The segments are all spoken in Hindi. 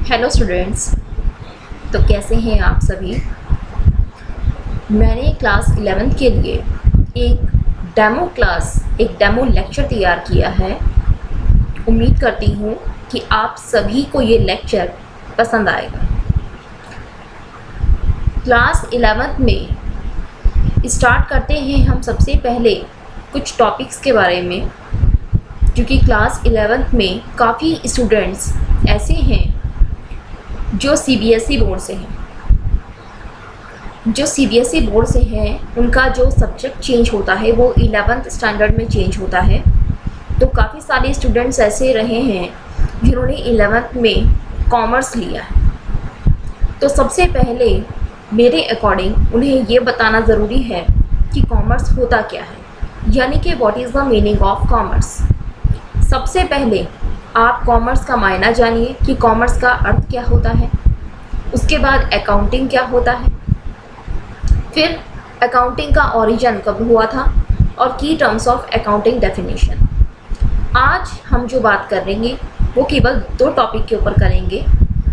Hello students. तो कैसे हैं आप सभी। मैंने क्लास 11th के लिए एक डेमो लेक्चर तैयार किया है। उम्मीद करती हूँ कि आप सभी को ये लेक्चर पसंद आएगा। क्लास 11th में स्टार्ट करते हैं हम सबसे पहले कुछ टॉपिक्स के बारे में, क्योंकि क्लास 11th में काफ़ी स्टूडेंट्स ऐसे हैं जो सीबीएसई बोर्ड से हैं। उनका जो सब्जेक्ट चेंज होता है वो 11th स्टैंडर्ड में चेंज होता है। तो काफ़ी सारे स्टूडेंट्स ऐसे रहे हैं जिन्होंने 11th में कॉमर्स लिया है। तो सबसे पहले मेरे अकॉर्डिंग उन्हें ये बताना ज़रूरी है कि कॉमर्स होता क्या है, यानी कि what is the meaning of commerce. सबसे पहले आप कॉमर्स का मायना जानिए कि कॉमर्स का अर्थ क्या होता है। उसके बाद अकाउंटिंग क्या होता है, फिर अकाउंटिंग का ओरिजिन कब हुआ था और की टर्म्स ऑफ अकाउंटिंग डेफिनेशन। आज हम जो बात करेंगे वो केवल 2 टॉपिक के ऊपर करेंगे,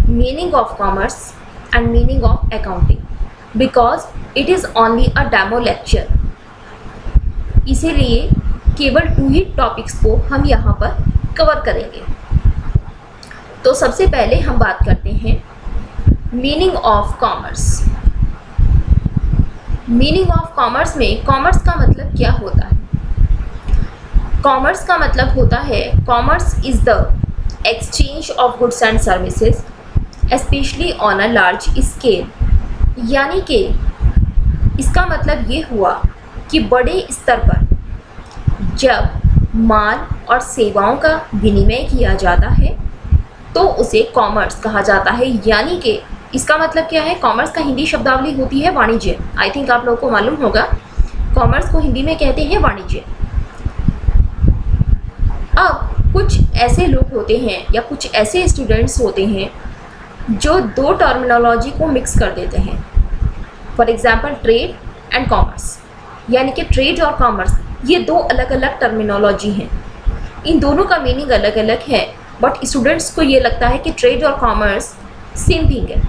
meaning of commerce and meaning of accounting, because it is only a demo lecture. इसीलिए केवल 2 ही टॉपिक्स को हम यहाँ पर कवर करेंगे। तो सबसे पहले हम बात करते हैं meaning of commerce. Meaning of commerce में कॉमर्स का मतलब क्या होता है। कॉमर्स का मतलब होता है commerce is the exchange of goods and services specially on a large scale. यानी कि इसका मतलब ये हुआ कि बड़े स्तर पर जब माल और सेवाओं का विनिमय किया जाता है तो उसे कॉमर्स कहा जाता है। यानी कि इसका मतलब क्या है, कॉमर्स का हिंदी शब्दावली होती है वाणिज्य। आई थिंक आप लोगों को मालूम होगा, कॉमर्स को हिंदी में कहते हैं वाणिज्य। अब कुछ ऐसे लोग होते हैं या कुछ ऐसे स्टूडेंट्स होते हैं जो 2 टर्मिनोलॉजी को मिक्स कर देते हैं। For example trade and commerce, यानी कि ट्रेड और कॉमर्स ये 2 अलग अलग टर्मिनोलॉजी हैं। इन दोनों का मीनिंग अलग अलग है, बट स्टूडेंट्स को ये लगता है कि ट्रेड और कॉमर्स सेम थिंग है,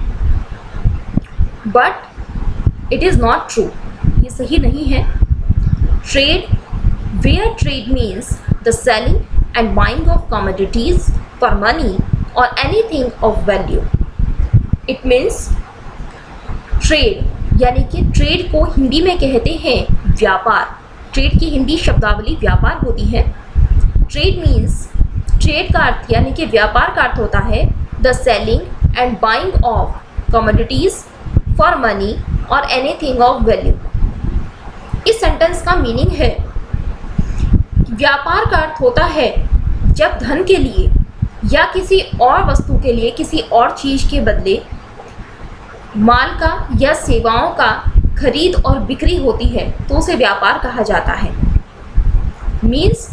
but it is not true. ये सही नहीं है। Trade means the selling and buying of commodities for money और anything of value. It means trade, यानी कि ट्रेड को हिंदी में कहते हैं व्यापार। ट्रेड की हिंदी शब्दावली व्यापार होती है। ट्रेड का अर्थ यानी कि व्यापार का अर्थ होता है the selling and buying of commodities for money और एनीथिंग ऑफ वैल्यू। इस सेंटेंस का मीनिंग है व्यापार का अर्थ होता है जब धन के लिए या किसी और वस्तु के लिए किसी और चीज़ के बदले माल का या सेवाओं का खरीद और बिक्री होती है तो उसे व्यापार कहा जाता है। मीन्स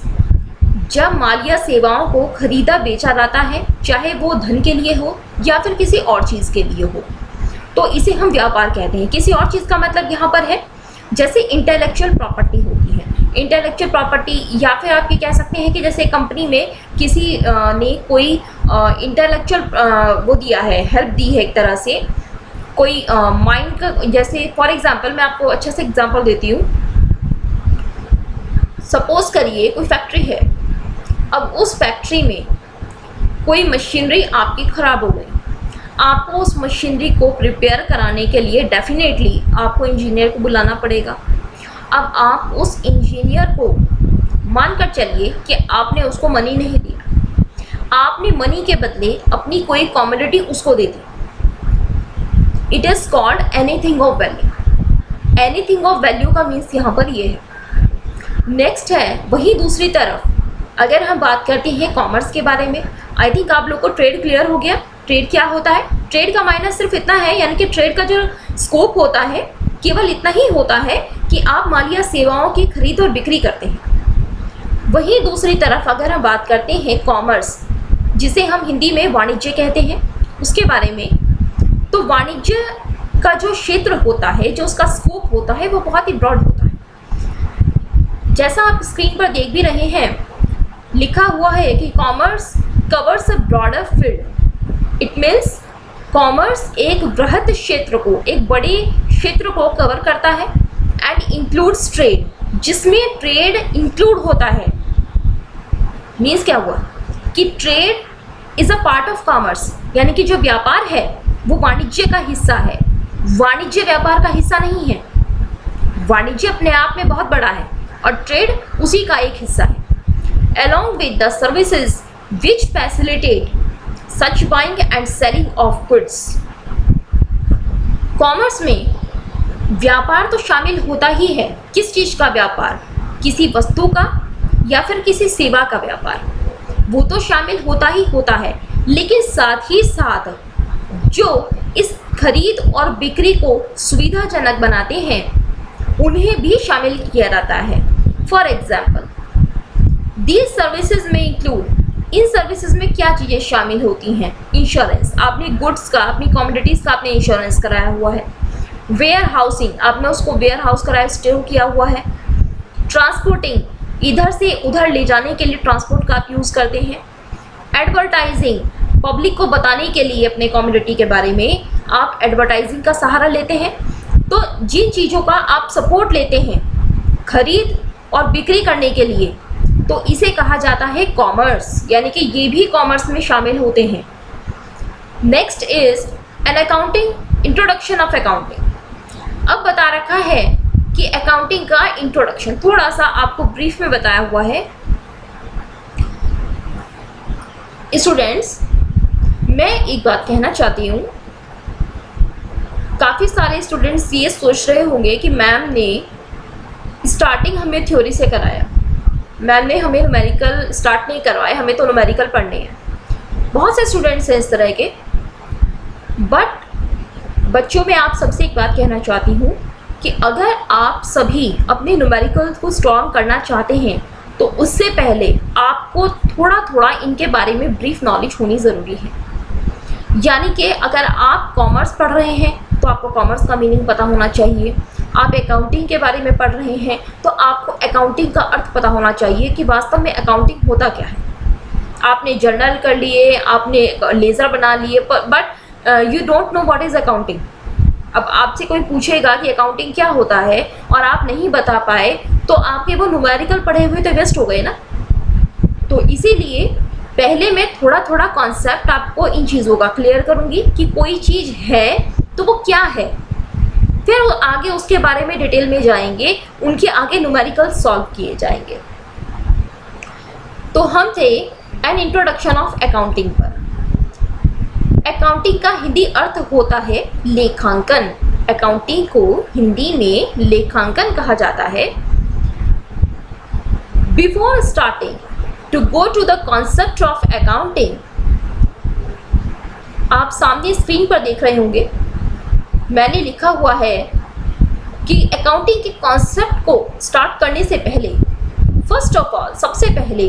जब माल या सेवाओं को खरीदा बेचा जाता है, चाहे वो धन के लिए हो या फिर किसी और चीज़ के लिए हो, तो इसे हम व्यापार कहते हैं। किसी और चीज़ का मतलब यहाँ पर है जैसे इंटेलेक्चुअल प्रॉपर्टी होती है। इंटेलेक्चुअल प्रॉपर्टी, या फिर आप ये कह सकते हैं कि जैसे कंपनी में किसी ने कोई इंटेलेक्चुअल वो दिया है, हेल्प दी है एक तरह से, कोई माइंड का। जैसे फॉर एग्जांपल मैं आपको अच्छे से एग्जांपल देती हूँ। सपोज करिए कोई फैक्ट्री है। अब उस फैक्ट्री में कोई मशीनरी आपकी ख़राब हो गई। आपको उस मशीनरी को रिपेयर कराने के लिए डेफिनेटली आपको इंजीनियर को बुलाना पड़ेगा। अब आप उस इंजीनियर को मानकर चलिए कि आपने उसको मनी नहीं दिया, आपने मनी के बदले अपनी कोई कमोडिटी उसको दे दी। It is called anything of value. Anything of value का मीन्स यहाँ पर ये है। नेक्स्ट है वही दूसरी तरफ अगर हम बात करते हैं कॉमर्स के बारे में। आई थिंक आप लोग को ट्रेड क्लियर हो गया। ट्रेड क्या होता है? ट्रेड का मायना सिर्फ इतना है, यानी कि ट्रेड का जो स्कोप होता है केवल इतना ही होता है कि आप माल या सेवाओं की खरीद और बिक्री करते हैं। वही दूसरी तरफ अगर हम बात करते हैं कॉमर्स, जिसे हम हिंदी में वाणिज्य कहते हैं, उसके बारे में, तो वाणिज्य का जो क्षेत्र होता है, जो उसका स्कोप होता है, वो बहुत ही ब्रॉड होता है। जैसा आप स्क्रीन पर देख भी रहे हैं, लिखा हुआ है कि commerce covers a broader field. It means commerce एक बृहद क्षेत्र को, एक बड़े क्षेत्र को कवर करता है एंड इंक्लूड्स ट्रेड, जिसमें ट्रेड इंक्लूड होता है। मीन्स क्या हुआ कि trade is a part of commerce, यानी कि जो व्यापार है वो वाणिज्य का हिस्सा है, वाणिज्य व्यापार का हिस्सा नहीं है। वाणिज्य अपने आप में बहुत बड़ा है और ट्रेड उसी का एक हिस्सा है। Along with the services which facilitate such buying and selling of goods, commerce में व्यापार तो शामिल होता ही है। किस चीज़ का व्यापार? किसी वस्तु का या फिर किसी सेवा का व्यापार, वो तो शामिल होता ही होता है, लेकिन साथ ही साथ जो इस खरीद और बिक्री को सुविधाजनक बनाते हैं उन्हें भी शामिल किया जाता है। फॉर एग्जाम्पल, दीज सर्विसेज में इंक्लूड, इन सर्विसेज में क्या चीज़ें शामिल होती हैं? इंश्योरेंस, आपने गुड्स का, अपनी कमोडिटीज़ का आपने इंश्योरेंस कराया हुआ है। वेयर हाउसिंग, आपने उसको वेयर हाउस कराया, स्टोर किया हुआ है। ट्रांसपोर्टिंग, इधर से उधर ले जाने के लिए ट्रांसपोर्ट का आप यूज़ करते हैं। एडवर्टाइजिंग, पब्लिक को बताने के लिए अपने कमोडिटी के बारे में आप एडवर्टाइजिंग का सहारा लेते हैं। तो जिन चीज़ों का आप सपोर्ट लेते हैं खरीद और बिक्री करने के लिए, तो इसे कहा जाता है कॉमर्स, यानी कि ये भी कॉमर्स में शामिल होते हैं। Next is an accounting, introduction of accounting. अब बता रखा है कि अकाउंटिंग का इंट्रोडक्शन थोड़ा सा आपको ब्रीफ में बताया हुआ है। स्टूडेंट्स, मैं एक बात कहना चाहती हूँ, काफ़ी सारे स्टूडेंट्स ये सोच रहे होंगे कि मैम ने स्टार्टिंग हमें थ्योरी से कराया, मैम ने हमें न्यूमेरिकल स्टार्ट नहीं करवाए, हमें तो न्यूमेरिकल पढ़ने हैं। बहुत से स्टूडेंट्स हैं इस तरह के। बट बच्चों में आप सबसे एक बात कहना चाहती हूँ कि अगर आप सभी अपने न्यूमेरिकल को स्ट्रॉन्ग करना चाहते हैं तो उससे पहले आपको थोड़ा थोड़ा इनके बारे में ब्रीफ नॉलेज होनी ज़रूरी है। यानी कि अगर आप कॉमर्स पढ़ रहे हैं तो आपको कॉमर्स का मीनिंग पता होना चाहिए। आप अकाउंटिंग के बारे में पढ़ रहे हैं तो आपको अकाउंटिंग का अर्थ पता होना चाहिए कि वास्तव में अकाउंटिंग होता क्या है। आपने जर्नल कर लिए, आपने लेज़र बना लिए, but you don't know what is accounting. अब आपसे कोई पूछेगा कि अकाउंटिंग क्या होता है और आप नहीं बता पाए तो आपके वो न्यूमेरिकल पढ़े हुए तो वेस्ट हो गए ना। तो इसीलिए पहले मैं थोड़ा थोड़ा कॉन्सेप्ट आपको इन चीज़ों का क्लियर करूँगी कि कोई चीज़ है तो वो क्या है, फिर आगे उसके बारे में डिटेल में जाएंगे, उनके आगे न्यूमेरिकल सॉल्व किए जाएंगे। तो हम थे एन इंट्रोडक्शन ऑफ अकाउंटिंग पर। अकाउंटिंग का हिंदी अर्थ होता है लेखांकन। अकाउंटिंग को हिंदी में लेखांकन कहा जाता है। Before starting to go to the concept of accounting, आप सामने स्क्रीन पर देख रहे होंगे मैंने लिखा हुआ है कि अकाउंटिंग के कॉन्सेप्ट को स्टार्ट करने से पहले, फर्स्ट ऑफ ऑल, सबसे पहले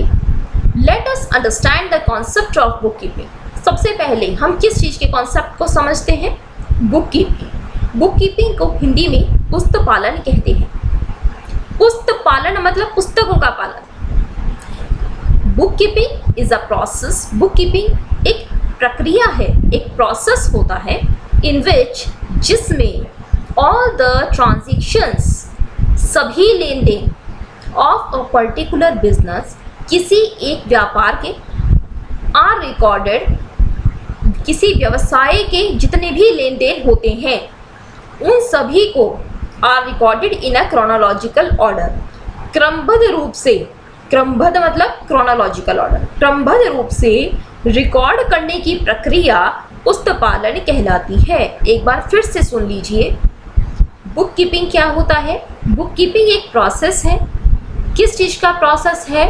let us understand the concept of book keeping. सबसे पहले हम किस चीज़ के कॉन्सेप्ट को समझते हैं? Book keeping. बुक कीपिंग को हिंदी में पुस्तक पालन कहते हैं। पुस्तक पालन मतलब पुस्तकों का पालन। Book keeping is a process. Book keeping एक प्रक्रिया है, एक प्रोसेस होता है इन विच, जिसमें ऑल द ट्रांजेक्शंस, सभी लेन देन ऑफ अ पर्टिकुलर बिजनेस, किसी एक व्यापार के, आर रिकॉर्डेड, किसी व्यवसाय के जितने भी लेन देन होते हैं उन सभी को are recorded in a chronological order, क्रमबद्ध रूप से, क्रमबद्ध मतलब क्रोनोलॉजिकल ऑर्डर, क्रमबद्ध रूप से रिकॉर्ड करने की प्रक्रिया पुस्तक पालन कहलाती है। एक बार फिर से सुन लीजिए, बुक कीपिंग क्या होता है? बुक कीपिंग एक प्रोसेस है। किस चीज़ का प्रोसेस है?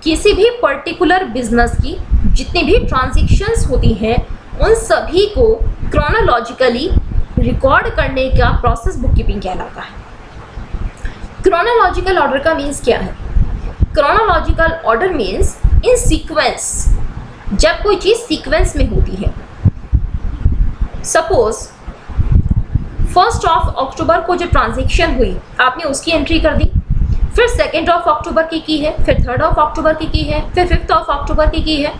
किसी भी पर्टिकुलर बिजनेस की जितनी भी ट्रांजैक्शंस होती हैं उन सभी को क्रोनोलॉजिकली रिकॉर्ड करने का प्रोसेस बुक कीपिंग कहलाता है। क्रोनोलॉजिकल ऑर्डर का मीन्स क्या है? Chronological order means in sequence, जब कोई चीज़ सीक्वेंस में होती है। सपोज 1 अक्टूबर को जो ट्रांजैक्शन हुई आपने उसकी एंट्री कर दी, फिर 2 अक्टूबर की है, फिर 3 अक्टूबर की है, फिर 5 अक्टूबर की है।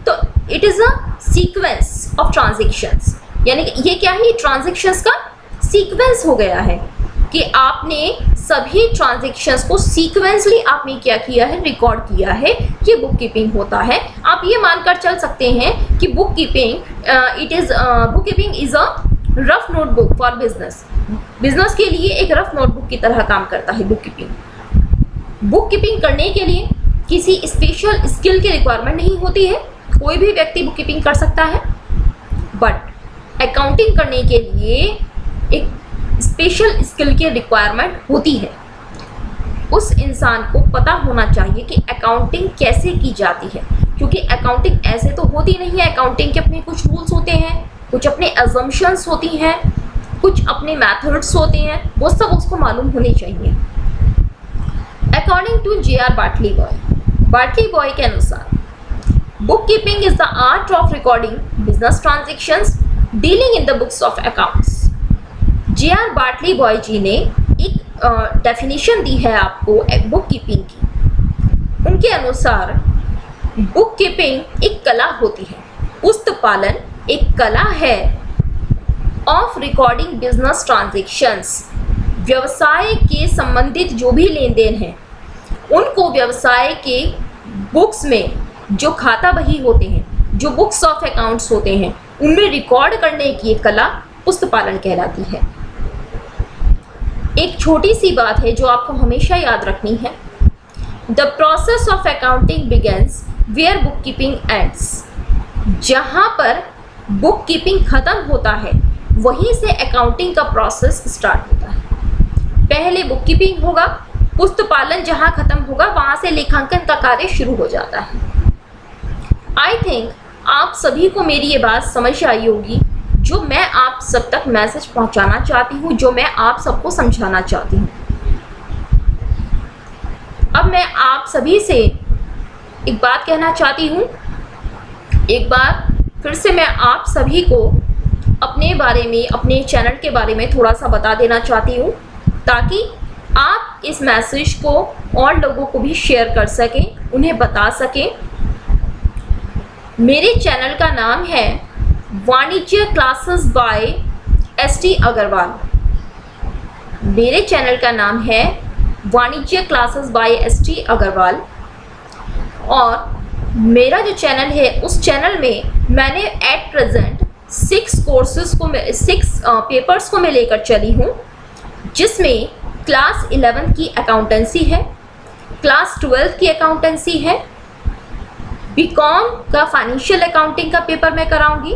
तो it is a sequence of transactions. यानी कि ये क्या है, ट्रांजैक्शंस का सीक्वेंस हो गया है कि आपने सभी ट्रांजैक्शंस को सीक्वेंसली आपने क्या किया है, रिकॉर्ड किया है। ये बुक कीपिंग होता है। आप ये मानकर चल सकते हैं कि book keeping is a rough notebook for business के लिए एक रफ नोटबुक की तरह काम करता है बुक कीपिंग। बुक कीपिंग करने के लिए किसी स्पेशल स्किल की रिक्वायरमेंट नहीं होती है, कोई भी व्यक्ति बुक कीपिंग कर सकता है। बट अकाउंटिंग करने के लिए एक स्पेशल स्किल की रिक्वायरमेंट होती है। उस इंसान को पता होना चाहिए कि अकाउंटिंग कैसे की जाती है, क्योंकि अकाउंटिंग ऐसे तो होती नहीं है। अकाउंटिंग के अपने कुछ रूल्स होते हैं, कुछ अपने अजम्पशंस होती हैं, कुछ अपने मेथड्स होते हैं, वो सब उसको मालूम होने चाहिए। According to J R. Batliboi के अनुसार book keeping is the art of recording business transactions dealing in the books of accounts. J R. Batliboi ji ने एक डेफिनेशन दी है आपको बुक कीपिंग की। उनके अनुसार बुक कीपिंग एक कला होती है, पुस्तक पालन एक कला है ऑफ रिकॉर्डिंग बिजनेस ट्रांजेक्शंस। व्यवसाय के संबंधित जो भी लेन देन हैं उनको व्यवसाय के बुक्स में जो खाता बही होते हैं, जो बुक्स ऑफ अकाउंट्स होते हैं, उनमें रिकॉर्ड करने की एक कला पुस्तक पालन कहलाती है। एक छोटी सी बात है जो आपको हमेशा याद रखनी है। The process of accounting begins where book keeping ends. जहाँ पर बुक कीपिंग ख़त्म होता है वहीं से अकाउंटिंग का प्रोसेस स्टार्ट होता है। पहले बुक कीपिंग होगा, पुस्तक पालन जहाँ ख़त्म होगा वहाँ से लेखांकन का कार्य शुरू हो जाता है। आई थिंक आप सभी को मेरी ये बात समझ आई होगी, जो मैं आप सब तक मैसेज पहुंचाना चाहती हूं, जो मैं आप सबको समझाना चाहती हूं। अब मैं आप सभी से एक बात कहना चाहती हूं। एक बार फिर से मैं आप सभी को अपने बारे में, अपने चैनल के बारे में थोड़ा सा बता देना चाहती हूं, ताकि आप इस मैसेज को और लोगों को भी शेयर कर सकें, उन्हें बता सकें। मेरे चैनल का नाम है वाणिज्य क्लासेस बाय एस.टी. अग्रवाल। मेरे चैनल का नाम है वाणिज्य क्लासेस बाय एस.टी. अग्रवाल। और मेरा जो चैनल है उस चैनल में मैंने एट प्रेजेंट 6 पेपर्स को मैं लेकर चली हूँ, जिसमें क्लास 11 की अकाउंटेंसी है, क्लास 12 की अकाउंटेंसी है, बीकॉम का फाइनेंशियल अकाउंटिंग का पेपर मैं कराऊंगी,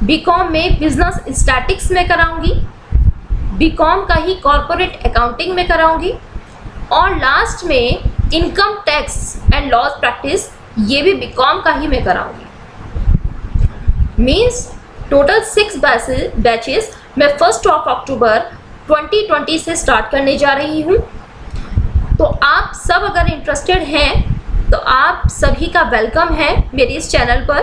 बीकॉम में बिजनेस स्टैटिक्स में कराऊंगी, बीकॉम का ही कॉरपोरेट अकाउंटिंग में कराऊंगी, और लास्ट में income tax and laws practice, ये भी बीकॉम का ही मैं कराऊंगी। मीन्स टोटल 6 बैचेस मैं 1 अक्टूबर 2020 से स्टार्ट करने जा रही हूँ। तो आप सब अगर इंटरेस्टेड हैं तो आप सभी का वेलकम है मेरे इस चैनल पर।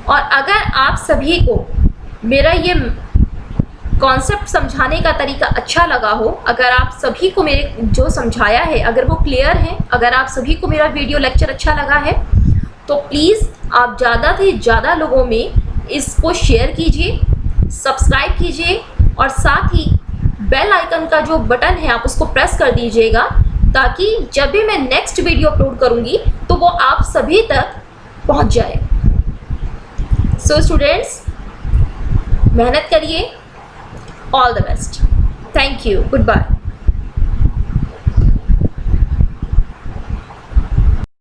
और अगर आप सभी को मेरा ये कॉन्सेप्ट समझाने का तरीका अच्छा लगा हो, अगर आप सभी को मेरे जो समझाया है अगर वो क्लियर है, अगर आप सभी को मेरा वीडियो लेक्चर अच्छा लगा है, तो प्लीज़ आप ज़्यादा से ज़्यादा लोगों में इसको शेयर कीजिए, सब्सक्राइब कीजिए, और साथ ही बेल आइकन का जो बटन है आप उसको प्रेस कर दीजिएगा, ताकि जब भी मैं नेक्स्ट वीडियो अपलोड करूँगी तो वो आप सभी तक पहुँच जाए। सो स्टूडेंट्स, मेहनत करिए। All the best. Thank you. Good bye.